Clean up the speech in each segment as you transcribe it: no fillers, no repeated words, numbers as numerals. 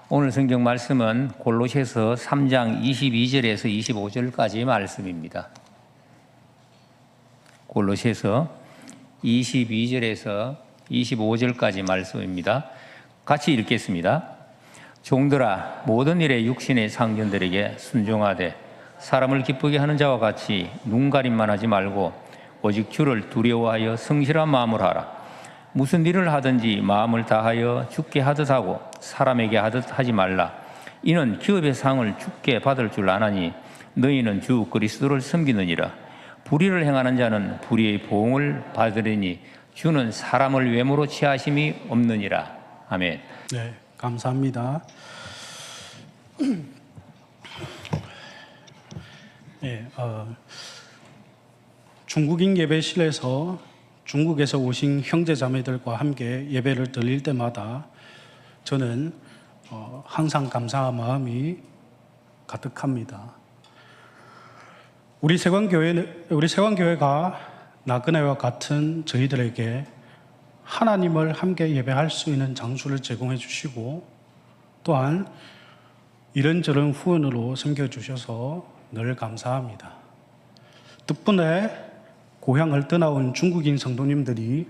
오늘 성경 말씀은 골로새서 3장 22절에서 25절까지 말씀입니다. 골로새서 22절에서 25절까지 말씀입니다. 같이 읽겠습니다. 종들아, 모든 일에 육신의 상전들에게 순종하되 사람을 기쁘게 하는 자와 같이 눈가림만 하지 말고 오직 주를 두려워하여 성실한 마음을 하라. 무슨 일을 하든지 마음을 다하여 주께 하듯 하고 사람에게 하듯 하지 말라. 이는 기업의 상을 주께 받을 줄 아나니 너희는 주 그리스도를 섬기느니라. 불의를 행하는 자는 불의의 보응을 받으리니 주는 사람을 외모로 취하심이 없느니라. 아멘. 네, 감사합니다. 네, 중국인 예배실에서 중국에서 오신 형제자매들과 함께 예배를 드릴 때마다 저는 항상 감사한 마음이 가득합니다. 우리 세관교회가 나그네와 같은 저희들에게 하나님을 함께 예배할 수 있는 장소를 제공해 주시고 또한 이런저런 후원으로 섬겨주셔서 늘 감사합니다. 덕분에 고향을 떠나온 중국인 성도님들이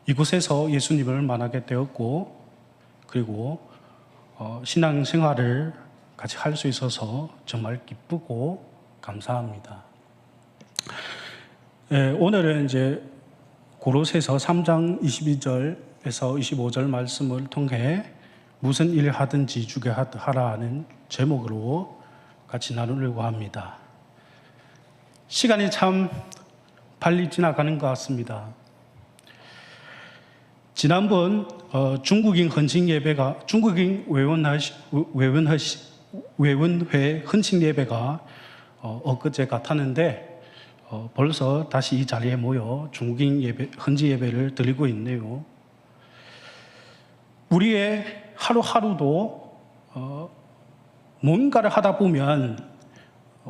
이곳에서 예수님을 만나게 되었고 그리고 신앙생활을 같이 할 수 있어서 정말 기쁘고 감사합니다. 오늘은 이제 골로새서 3장 22절에서 25절 말씀을 통해 무슨 일 하든지 주게 하라는 제목으로 같이 나누려고 합니다. 시간이 참 빨리 지나가는 것 같습니다. 지난번 중국인 외원회 헌신 예배가 엊그제 같았는데 벌써 다시 이 자리에 모여 중국인 헌지 예배를 드리고 있네요. 우리의 하루하루도 뭔가를 하다 보면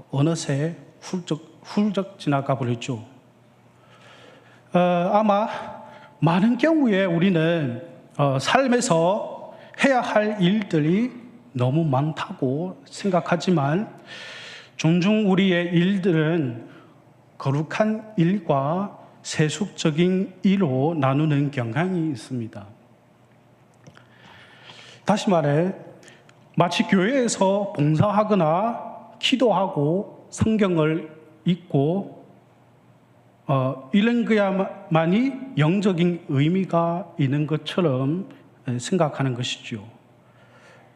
어느새 훌쩍 지나가 버렸죠. 아마 많은 경우에 우리는 삶에서 해야 할 일들이 너무 많다고 생각하지만 종종 우리의 일들은 거룩한 일과 세속적인 일로 나누는 경향이 있습니다. 다시 말해 마치 교회에서 봉사하거나 기도하고 성경을 읽고 이런 거야만이 영적인 의미가 있는 것처럼 생각하는 것이죠.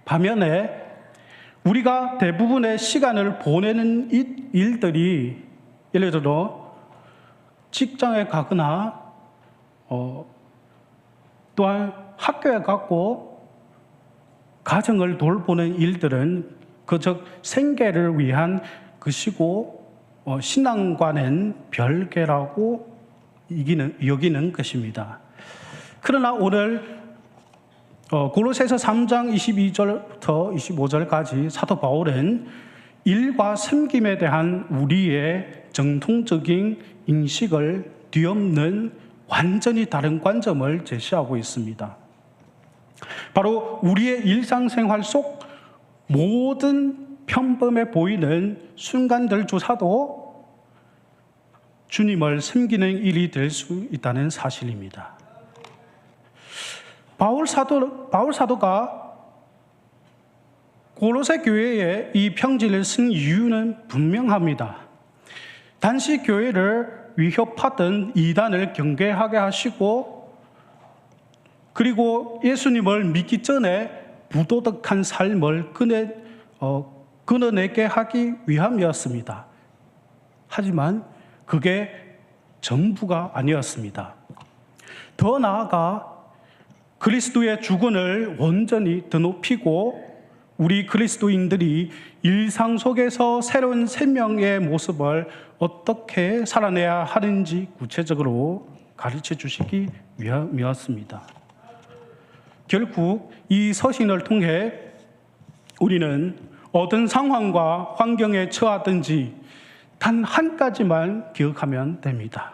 반면에 우리가 대부분의 시간을 보내는 일들이 예를 들어 직장에 가거나 또한 학교에 가고 가정을 돌보는 일들은 그저 생계를 위한 것이고 신앙과는 별개라고 여기는 것입니다. 그러나 오늘 골로새서 3장 22절부터 25절까지 사도 바울은 일과 섬김에 대한 우리의 정통적인 인식을 뒤엎는 완전히 다른 관점을 제시하고 있습니다. 바로 우리의 일상생활 속 모든 평범해 보이는 순간들조차도 주님을 섬기는 일이 될 수 있다는 사실입니다. 바울 사도가 골로새 교회에 이 편지를 쓴 이유는 분명합니다. 단지 교회를 위협하던 이단을 경계하게 하시고 그리고 예수님을 믿기 전에 부도덕한 삶을 끊어내게 하기 위함이었습니다. 하지만 그게 전부가 아니었습니다. 더 나아가 그리스도의 주권을 온전히 드높이고 우리 그리스도인들이 일상 속에서 새로운 생명의 모습을 어떻게 살아내야 하는지 구체적으로 가르쳐 주시기 위함이었습니다. 결국 이 서신을 통해 우리는 어떤 상황과 환경에 처하든지 단 한 가지만 기억하면 됩니다.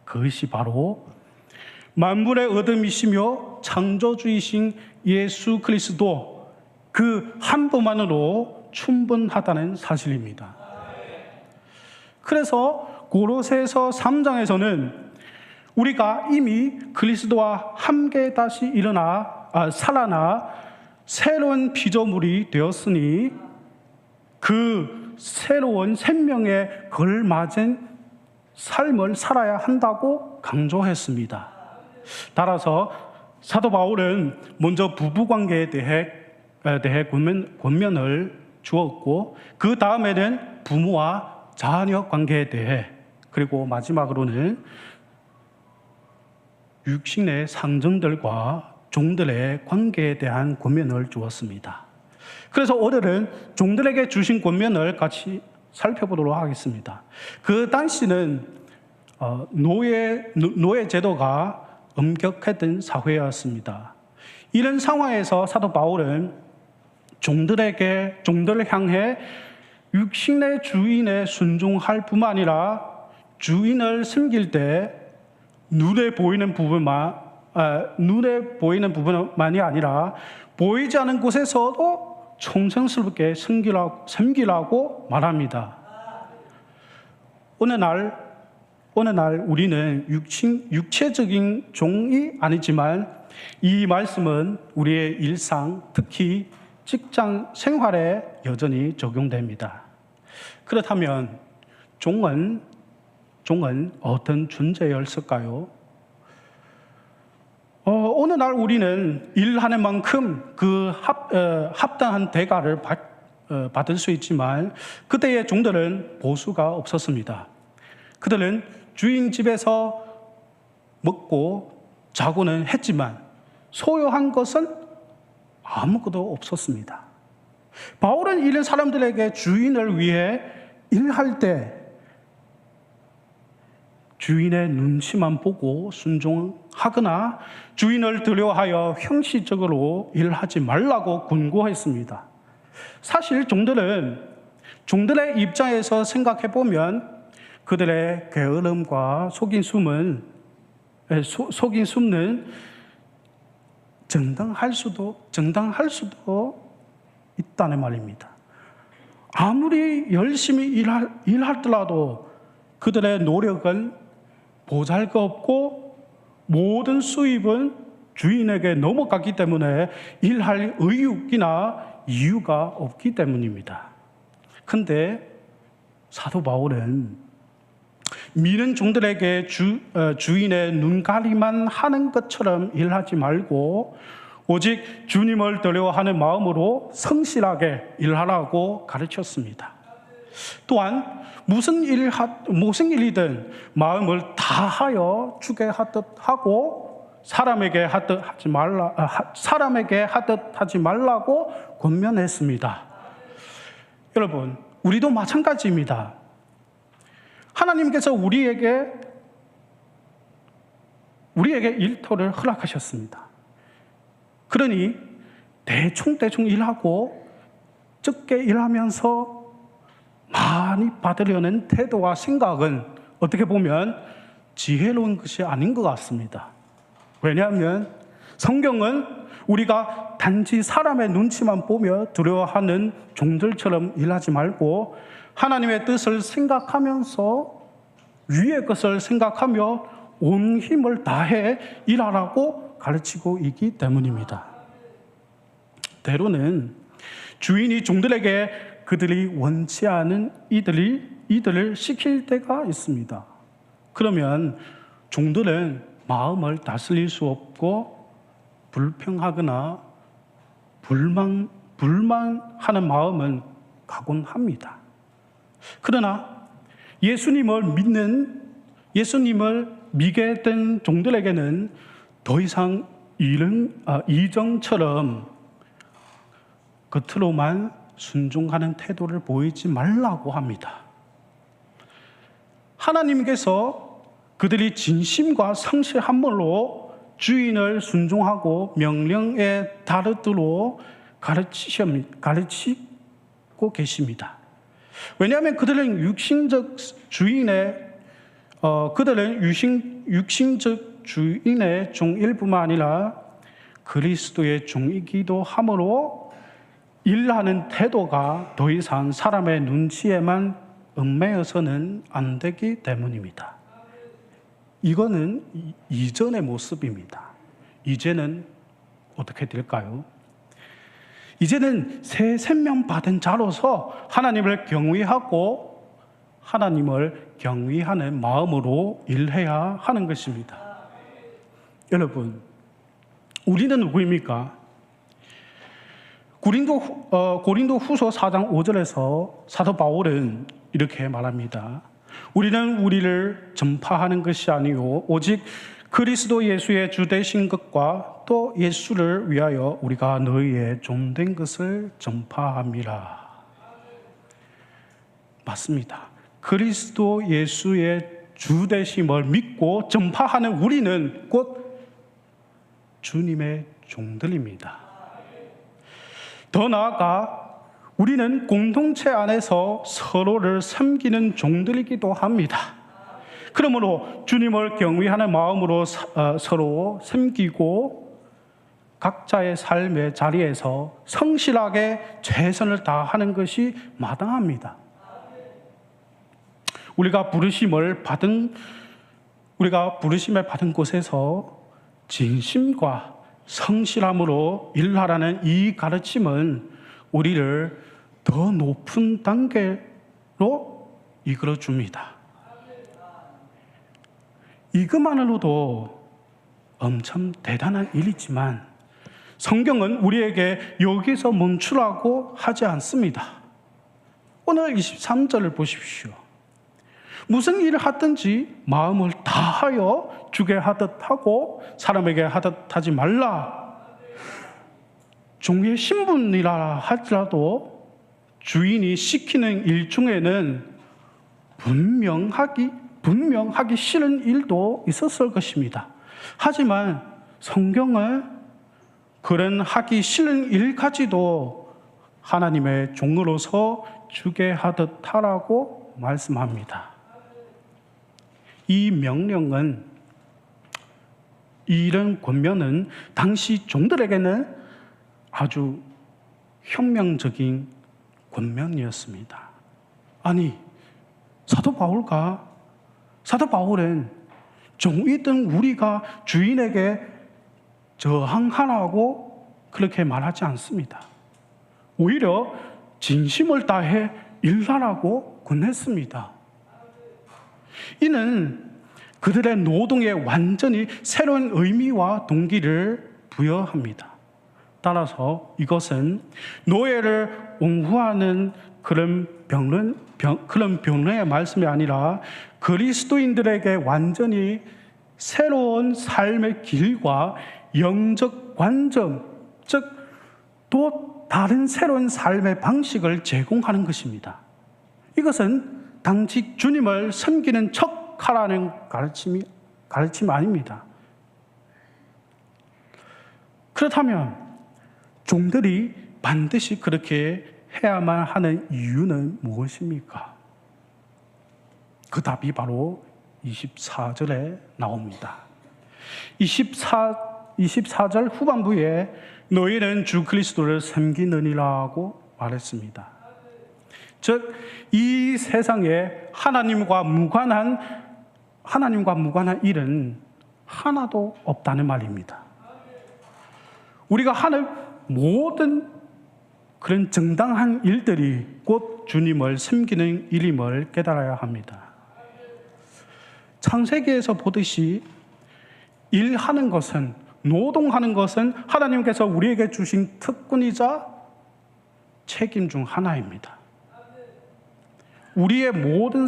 그것이 바로 만물의 어둠이시며 창조주이신 예수 그리스도 그 한도만으로 충분하다는 사실입니다. 그래서 고로새서 3장에서는 우리가 이미 그리스도와 함께 다시 살아나 새로운 피조물이 되었으니 그 새로운 생명에 걸맞은 삶을 살아야 한다고 강조했습니다. 따라서 사도 바울은 먼저 부부관계에 대해 권면을 주었고, 그 다음에는 부모와 자녀 관계에 대해, 그리고 마지막으로는 육신의 상정들과 종들의 관계에 대한 권면을 주었습니다. 그래서 오늘은 종들에게 주신 권면을 같이 살펴보도록 하겠습니다. 그 당시는 노예 제도가 엄격했던 사회였습니다. 이런 상황에서 사도 바울은 종들을 향해 육신의 주인에 순종할 뿐만 아니라 주인을 섬길 때 눈에 보이는 부분만이 아니라 보이지 않은 곳에서도 충성스럽게 섬기라고 말합니다. 어느 날 우리는 육체적인 종이 아니지만 이 말씀은 우리의 일상, 특히 직장 생활에 여전히 적용됩니다. 그렇다면 종은 어떤 존재였을까요? 어느 날 우리는 일하는 만큼 그 합당한 대가를 받을 수 있지만 그때의 종들은 보수가 없었습니다. 그들은 주인 집에서 먹고 자고는 했지만 소유한 것은 아무것도 없었습니다. 바울은 이런 사람들에게 주인을 위해 일할 때 주인의 눈치만 보고 순종하거나 주인을 두려워하여 형식적으로 일하지 말라고 권고했습니다. 사실 종들의 입장에서 생각해 보면 그들의 게으름과 속인 숨는 정당할 수도 있다는 말입니다. 아무리 열심히 일하더라도 그들의 노력은 보잘것없고 모든 수입은 주인에게 넘어갔기 때문에 일할 의욕이나 이유가 없기 때문입니다. 그런데 사도 바울은 미는 종들에게 주인의 눈가리만 하는 것처럼 일하지 말고 오직 주님을 두려워하는 마음으로 성실하게 일하라고 가르쳤습니다. 또한 무슨 일이든 마음을 다하여 주게 하듯 하고 사람에게 하듯 하지 말라고 권면했습니다. 여러분, 우리도 마찬가지입니다. 하나님께서 우리에게 일터를 허락하셨습니다. 그러니 대충 일하고 적게 일하면서 많이 받으려는 태도와 생각은 어떻게 보면 지혜로운 것이 아닌 것 같습니다. 왜냐하면 성경은 우리가 단지 사람의 눈치만 보며 두려워하는 종들처럼 일하지 말고 하나님의 뜻을 생각하면서 위의 것을 생각하며 온 힘을 다해 일하라고 가르치고 있기 때문입니다. 때로는 주인이 종들에게 그들이 원치 않은 이들을 시킬 때가 있습니다. 그러면 종들은 마음을 다스릴 수 없고 불평하거나 불만하는 마음은 가곤합니다. 그러나 예수님을 믿게 된 종들에게는 더 이상 이정처럼 겉으로만 순종하는 태도를 보이지 말라고 합니다. 하나님께서 그들이 진심과 성실함으로 주인을 순종하고 명령에 따르도록 가르치고 계십니다. 왜냐하면 그들은 육신적 주인의 종일 뿐만 아니라 그리스도의 종이기도 하므로 일하는 태도가 더 이상 사람의 눈치에만 얽매여서는 안 되기 때문입니다. 이거는 이전의 모습입니다. 이제는 어떻게 될까요? 이제는 새 생명 받은 자로서 하나님을 경외하고 하나님을 경외하는 마음으로 일해야 하는 것입니다. 여러분, 우리는 누구입니까? 고린도 후서 4장 5절에서 사도 바울은 이렇게 말합니다. 우리는 우리를 전파하는 것이 아니요 오직 그리스도 예수의 주 되신 것과 또 예수를 위하여 우리가 너희의 종 된 것을 전파함이라. 맞습니다. 그리스도 예수의 주 되심을 믿고 전파하는 우리는 곧 주님의 종들입니다. 더 나아가 우리는 공동체 안에서 서로를 섬기는 종들이기도 합니다. 그러므로 주님을 경외하는 마음으로 서로 섬기고 각자의 삶의 자리에서 성실하게 최선을 다하는 것이 마땅합니다. 우리가 부르심을 받은 곳에서 진심과 성실함으로 일하라는 이 가르침은 우리를 더 높은 단계로 이끌어 줍니다. 이것만으로도 엄청 대단한 일이지만 성경은 우리에게 여기서 멈추라고 하지 않습니다. 오늘 23절을 보십시오. 무슨 일을 하든지 마음을 다하여 주게 하듯 하고 사람에게 하듯 하지 말라. 종의 신분이라 할지라도 주인이 시키는 일 중에는 분명하기 싫은 일도 있었을 것입니다. 하지만 성경은 그런 하기 싫은 일까지도 하나님의 종으로서 주게 하듯 하라고 말씀합니다. 이 명령은, 이런 권면은 당시 종들에게는 아주 혁명적인 권면이었습니다. 아니, 사도 바울은 종이던 우리가 주인에게 저항하라고 그렇게 말하지 않습니다. 오히려 진심을 다해 일하라고 권했습니다. 이는 그들의 노동에 완전히 새로운 의미와 동기를 부여합니다. 따라서 이것은 노예를 옹호하는 그런 변론의 말씀이 아니라 그리스도인들에게 완전히 새로운 삶의 길과 영적 관점, 즉 또 다른 새로운 삶의 방식을 제공하는 것입니다. 이것은 당시 주님을 섬기는 척하라는 가르침 아닙니다. 그렇다면 종들이 반드시 그렇게 해야만 하는 이유는 무엇입니까? 그 답이 바로 24절에 나옵니다. 24절 후반부에 너희는 주 그리스도를 섬기느니라고 말했습니다. 즉, 이 세상에 하나님과 무관한 일은 하나도 없다는 말입니다. 우리가 하는 모든 그런 정당한 일들이 곧 주님을 섬기는 일임을 깨달아야 합니다. 창세기에서 보듯이 일하는 것은, 노동하는 것은 하나님께서 우리에게 주신 특권이자 책임 중 하나입니다. 우리의 모든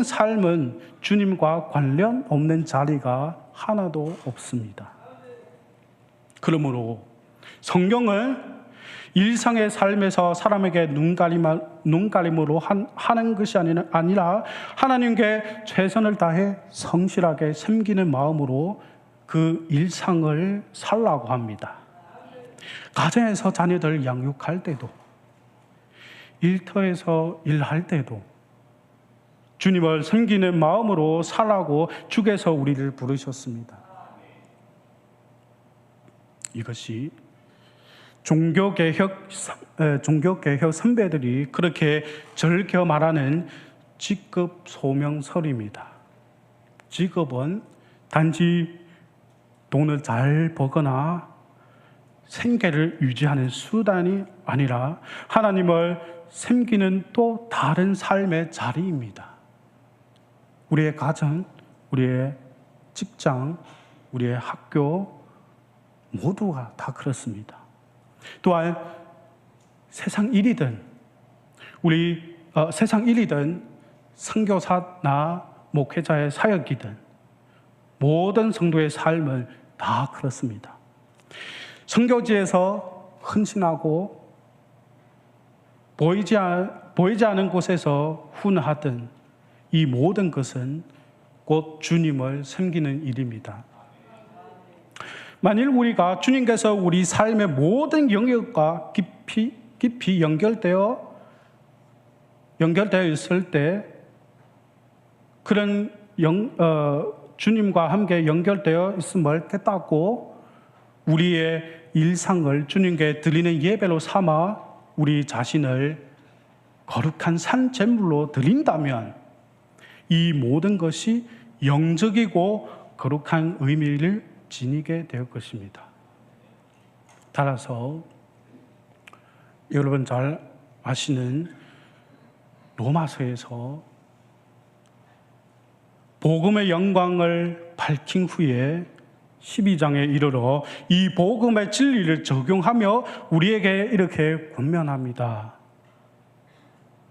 삶은 주님과 관련 없는 자리가 하나도 없습니다. 그러므로 성경은 일상의 삶에서 사람에게 눈가림으로 하는 것이 아니라 하나님께 최선을 다해 성실하게 섬기는 마음으로 그 일상을 살라고 합니다. 가정에서 자녀들 양육할 때도, 일터에서 일할 때도 주님을 섬기는 마음으로 살라고 주께서 우리를 부르셨습니다. 이것이 종교개혁 선배들이 그렇게 즐겨 말하는 직급 소명설입니다. 직업은 단지 돈을 잘 버거나 생계를 유지하는 수단이 아니라 하나님을 섬기는 또 다른 삶의 자리입니다. 우리의 가정, 우리의 직장, 우리의 학교 모두가 다 그렇습니다. 또한 세상 일이든 선교사나 목회자의 사역이든 모든 성도의 삶은 다 그렇습니다. 선교지에서 헌신하고 보이지 않은 곳에서 훈하든 이 모든 것은 곧 주님을 섬기는 일입니다. 만일 우리가 주님께서 우리 삶의 모든 영역과 깊이 연결되어 있을 때 그런 주님과 함께 연결되어 있음을 깨닫고 우리의 일상을 주님께 드리는 예배로 삼아 우리 자신을 거룩한 산 제물로 드린다면 이 모든 것이 영적이고 거룩한 의미를 지니게 될 것입니다. 따라서 여러분 잘 아시는 로마서에서 복음의 영광을 밝힌 후에 12장에 이르러 이 복음의 진리를 적용하며 우리에게 이렇게 권면합니다.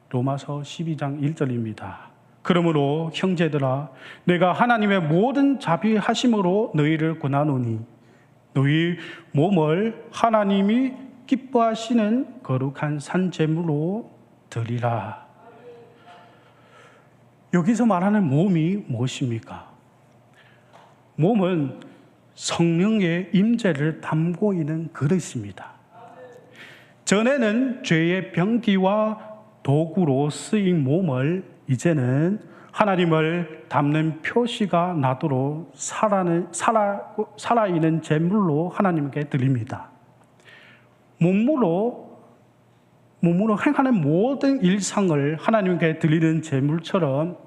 로마서 12장 1절입니다. 그러므로 형제들아 내가 하나님의 모든 자비하심으로 너희를 권하노니 너희 몸을 하나님이 기뻐하시는 거룩한 산제물로 드리라. 여기서 말하는 몸이 무엇입니까? 몸은 성령의 임재를 담고 있는 그릇입니다. 전에는 죄의 병기와 도구로 쓰인 몸을 이제는 하나님을 담는 표시가 나도록 살아있는 제물로 하나님께 드립니다. 몸으로 행하는 모든 일상을 하나님께 드리는 제물처럼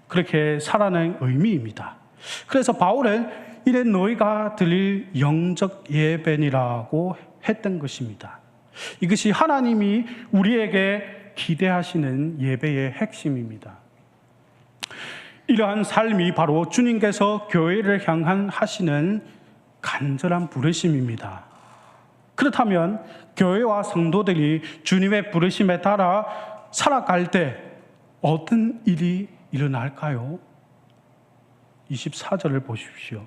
그렇게 살아낸 의미입니다. 그래서 바울은 이래 너희가 드릴 영적 예배니라고 했던 것입니다. 이것이 하나님이 우리에게 기대하시는 예배의 핵심입니다. 이러한 삶이 바로 주님께서 교회를 향한 하시는 간절한 부르심입니다. 그렇다면 교회와 성도들이 주님의 부르심에 따라 살아갈 때 어떤 일이 일어날까요? 24절을 보십시오.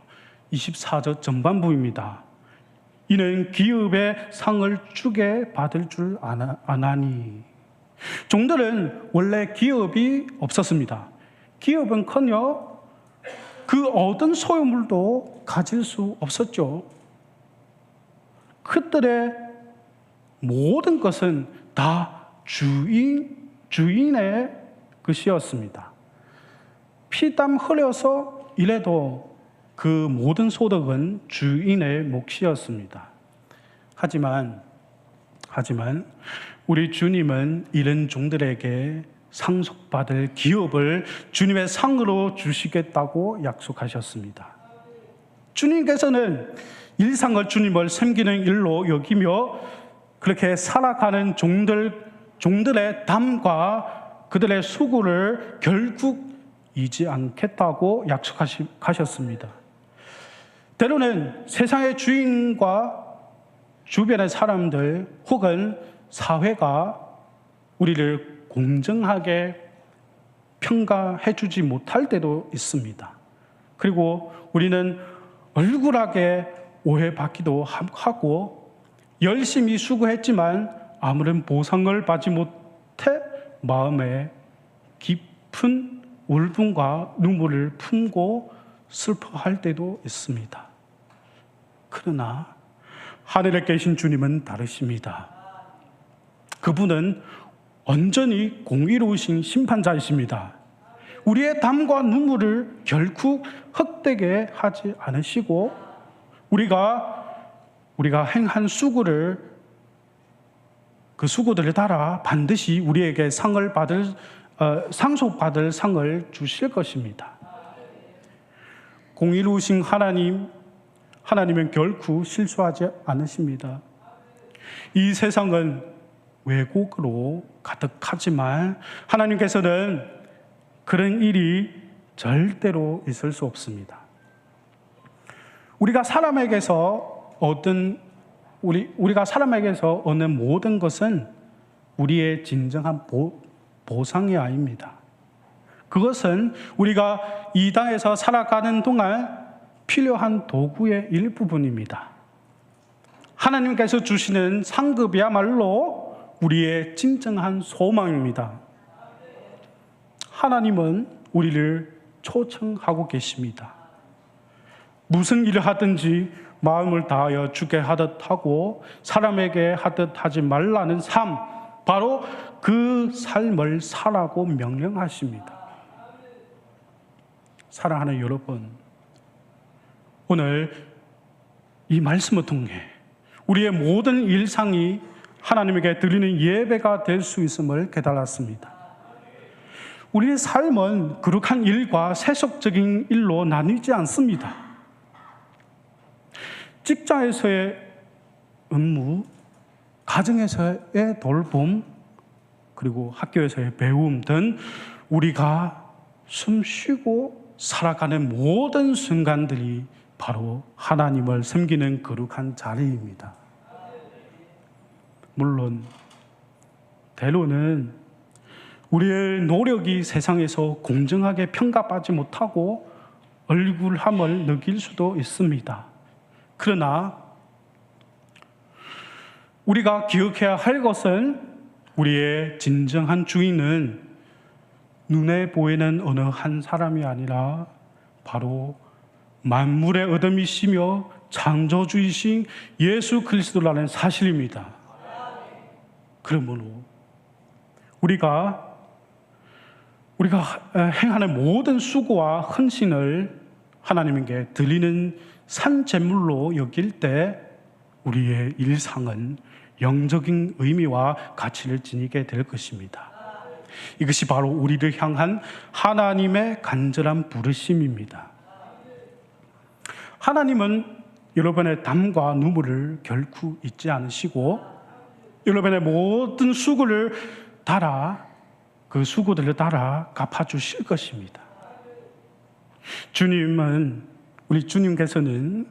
24절 전반부입니다. 이는 기업의 상을 주게 받을 줄 아나니. 종들은 원래 기업이 없었습니다. 기업은커녕 그 얻은 소유물도 가질 수 없었죠. 그들의 모든 것은 다 주인의 것이었습니다. 피땀 흘려서 일해도 그 모든 소득은 주인의 몫이었습니다. 하지만 우리 주님은 이런 종들에게 상속받을 기업을 주님의 상으로 주시겠다고 약속하셨습니다. 주님께서는 일상을 주님을 섬기는 일로 여기며 그렇게 살아가는 종들의 담과 그들의 수고를 결국 잊지 않겠다고 약속하셨습니다. 때로는 세상의 주인과 주변의 사람들 혹은 사회가 우리를 공정하게 평가해 주지 못할 때도 있습니다. 그리고 우리는 얼굴하게 오해받기도 하고 열심히 수고했지만 아무런 보상을 받지 못해 마음에 깊은 울분과 눈물을 품고 슬퍼할 때도 있습니다. 그러나 하늘에 계신 주님은 다르십니다. 그분은 온전히 공의로우신 심판자이십니다. 우리의 담과 눈물을 결코 헛되게 하지 않으시고 우리가 행한 수고를 그 수고들을 따라 반드시 우리에게 상속받을 상을 주실 것입니다. 공의로우신 하나님은 결코 실수하지 않으십니다. 이 세상은 왜곡으로 가득하지만 하나님께서는 그런 일이 절대로 있을 수 없습니다. 우리가 사람에게서 얻는 모든 것은 우리의 진정한 보상이 아닙니다. 그것은 우리가 이 땅에서 살아가는 동안 필요한 도구의 일부분입니다. 하나님께서 주시는 상급이야말로 우리의 진정한 소망입니다. 하나님은 우리를 초청하고 계십니다. 무슨 일을 하든지 마음을 다하여 주게 하듯 하고 사람에게 하듯 하지 말라는 삶, 바로 그 삶을 살라고 명령하십니다. 사랑하는 여러분, 오늘 이 말씀을 통해 우리의 모든 일상이 하나님에게 드리는 예배가 될 수 있음을 깨달았습니다. 우리의 삶은 거룩한 일과 세속적인 일로 나뉘지 않습니다. 직장에서의 업무, 가정에서의 돌봄, 그리고 학교에서의 배움 등 우리가 숨쉬고 살아가는 모든 순간들이 바로 하나님을 섬기는 거룩한 자리입니다. 물론 때로는 우리의 노력이 세상에서 공정하게 평가받지 못하고 얼굴함을 느낄 수도 있습니다. 그러나 우리가 기억해야 할 것은 우리의 진정한 주인은 눈에 보이는 어느 한 사람이 아니라 바로 만물의 어둠이시며 창조주이신 예수 그리스도라는 사실입니다. 그러므로 우리가 행하는 모든 수고와 헌신을 하나님께 드리는 산제물로 여길 때 우리의 일상은 영적인 의미와 가치를 지니게 될 것입니다. 이것이 바로 우리를 향한 하나님의 간절한 부르심입니다. 하나님은 여러분의 땀과 눈물을 결코 잊지 않으시고 여러분의 모든 수고를 따라 그 수고들을 따라 갚아주실 것입니다. 우리 주님께서는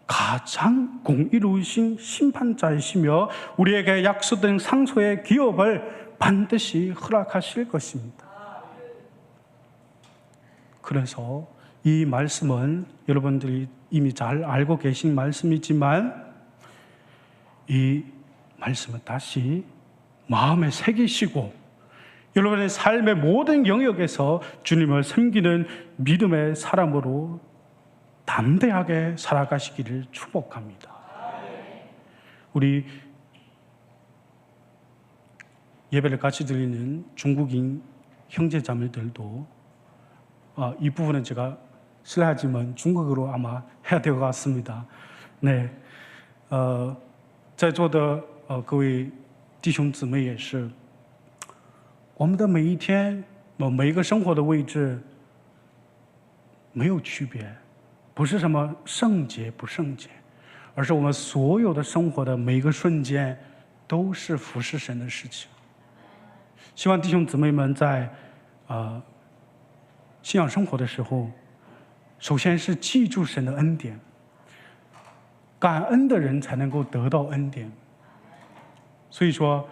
가장 공의로우신 심판자이시며 우리에게 약속된 상소의 기업을 반드시 허락하실 것입니다. 그래서 이 말씀은 여러분들이 이미 잘 알고 계신 말씀이지만 이 말씀을 다시 마음에 새기시고 여러분의 삶의 모든 영역에서 주님을 섬기는 믿음의 사람으로 담대하게 살아가시기를 축복합니다. 우리 예배를 같이 드리는 중국인 형제자매들도 이 부분은 제가 실례하지만 중국어로 아마 해야 될 것 같습니다. 네, 在座的各位弟兄姊妹也是，我们的每一天每一个生活的位置没有区别，不是什么圣洁不圣洁，而是我们所有的生活的每一个瞬间都是服侍神的事情。希望弟兄姊妹们在信仰生活的时候，首先是记住神的恩典，感恩的人才能够得到恩典。所以说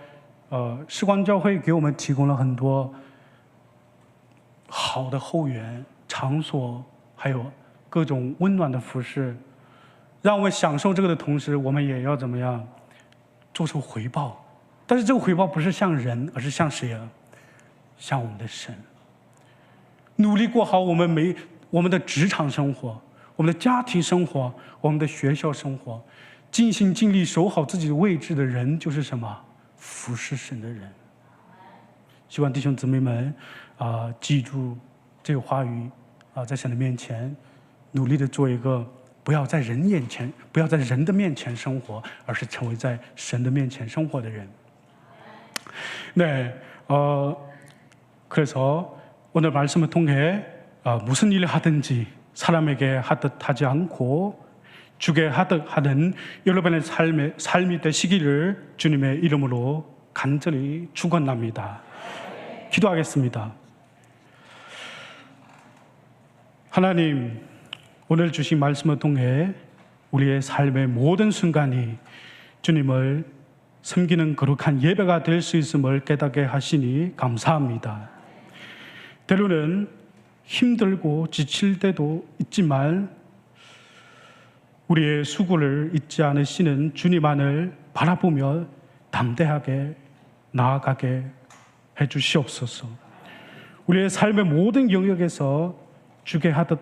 世光教会给我们提供了很多好的后援场所，还有各种温暖的服饰，让我们享受这个的同时，我们也要怎么样做出回报。但是这个回报不是向人，而是向谁啊？向我们的神。努力过好我们的职场生活，我们的家庭生活，我们的学校生活，尽心尽力守好自己的位置的人，就是什么？服侍神的人。希望弟兄姊妹们记住这个话语在神的面前努力的做一个不要在人的面前生活，而是成为在神的面前生活的人。 네, 그래서 오늘 말씀을 통해 무슨 일을 하든지 사람에게 하듯 하지 않고 주게 하듯 하는 여러분의 삶이 되시기를 주님의 이름으로 간절히 축원합니다. 기도하겠습니다. 하나님, 오늘 주신 말씀을 통해 우리의 삶의 모든 순간이 주님을 섬기는 거룩한 예배가 될 수 있음을 깨닫게 하시니 감사합니다. 때로는 힘들고 지칠 때도 있지만 우리의 수고를 잊지 않으시는 주님만을 바라보며 담대하게 나아가게 해주시옵소서. 우리의 삶의 모든 영역에서 주게 하듯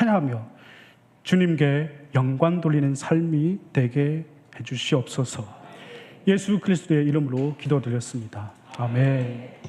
행하며 주님께 영광 돌리는 삶이 되게 해주시옵소서. 예수 그리스도의 이름으로 기도드렸습니다. 아멘.